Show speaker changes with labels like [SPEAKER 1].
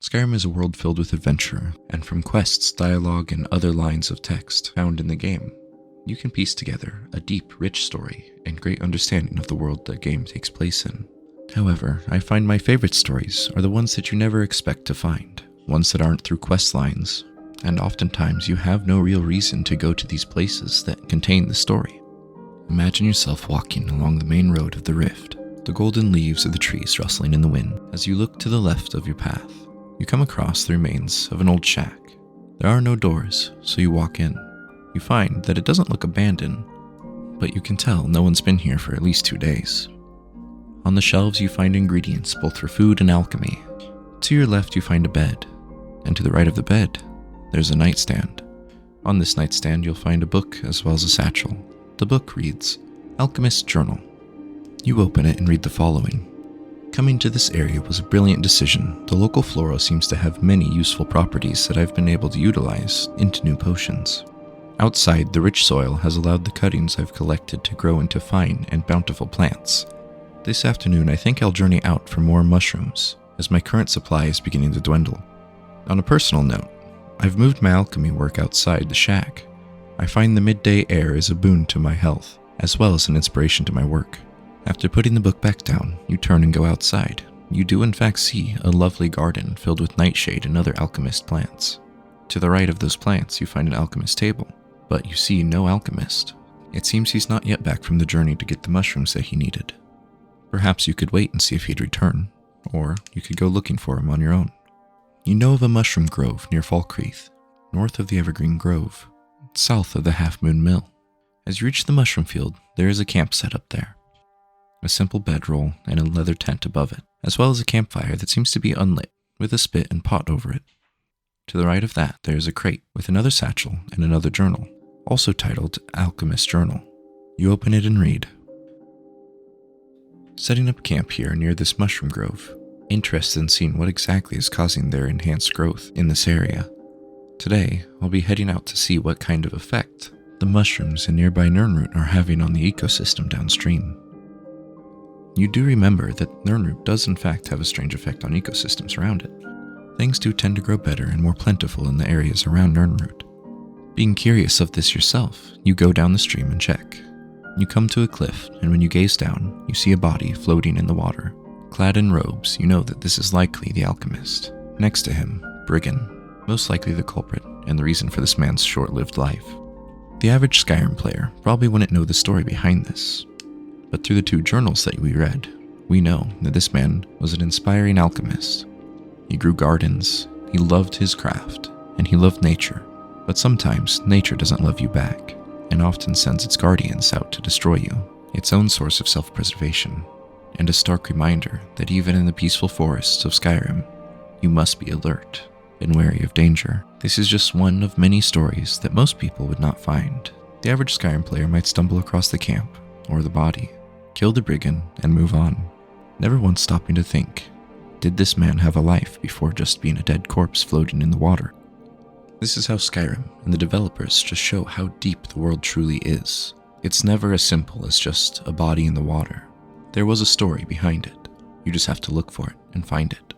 [SPEAKER 1] Skyrim is a world filled with adventure, and from quests, dialogue, and other lines of text found in the game, you can piece together a deep, rich story and great understanding of the world the game takes place in. However, I find my favorite stories are the ones that you never expect to find, ones that aren't through quest lines, and oftentimes you have no real reason to go to these places that contain the story. Imagine yourself walking along the main road of the Rift, the golden leaves of the trees rustling in the wind. As you look to the left of your path, you come across the remains of an old shack. There are no doors, so you walk in. You find that it doesn't look abandoned, but you can tell no one's been here for at least 2 days. On the shelves you find ingredients both for food and alchemy. To your left you find a bed, and to the right of the bed, there's a nightstand. On this nightstand you'll find a book as well as a satchel. The book reads, Alchemist Journal. You open it and read the following. Coming to this area was a brilliant decision. The local flora seems to have many useful properties that I've been able to utilize into new potions. Outside, the rich soil has allowed the cuttings I've collected to grow into fine and bountiful plants. This afternoon I think I'll journey out for more mushrooms, as my current supply is beginning to dwindle. On a personal note, I've moved my alchemy work outside the shack. I find the midday air is a boon to my health, as well as an inspiration to my work. After putting the book back down, you turn and go outside. You do in fact see a lovely garden filled with nightshade and other alchemist plants. To the right of those plants you find an alchemist table, but you see no alchemist. It seems he's not yet back from the journey to get the mushrooms that he needed. Perhaps you could wait and see if he'd return, or you could go looking for him on your own. You know of a mushroom grove near Falkreath, north of the Evergreen Grove, south of the Half Moon Mill. As you reach the mushroom field, there is a camp set up there. A simple bedroll and a leather tent above it, as well as a campfire that seems to be unlit, with a spit and pot over it. To the right of that, there is a crate with another satchel and another journal, also titled Alchemist Journal. You open it and read. Setting up camp here near this mushroom grove, interested in seeing what exactly is causing their enhanced growth in this area. Today, I'll be heading out to see what kind of effect the mushrooms in nearby Nirnroot are having on the ecosystem downstream. You do remember that Nirnroot does in fact have a strange effect on ecosystems around it. Things do tend to grow better and more plentiful in the areas around Nirnroot. Being curious of this yourself, you go down the stream and check. You come to a cliff, and when you gaze down, you see a body floating in the water. Clad in robes, you know that this is likely the alchemist. Next to him, Briggan, most likely the culprit and the reason for this man's short-lived life. The average Skyrim player probably wouldn't know the story behind this, but through the 2 journals that we read, we know that this man was an inspiring alchemist. He grew gardens, he loved his craft, and he loved nature. But sometimes nature doesn't love you back, and often sends its guardians out to destroy you, its own source of self-preservation, and a stark reminder that even in the peaceful forests of Skyrim, you must be alert and wary of danger. This is just one of many stories that most people would not find. The average Skyrim player might stumble across the camp, or the body, kill the brigand, and move on, never once stopping to think, did this man have a life before just being a dead corpse floating in the water? This is how Skyrim and the developers just show how deep the world truly is. It's never as simple as just a body in the water. There was a story behind it. You just have to look for it and find it.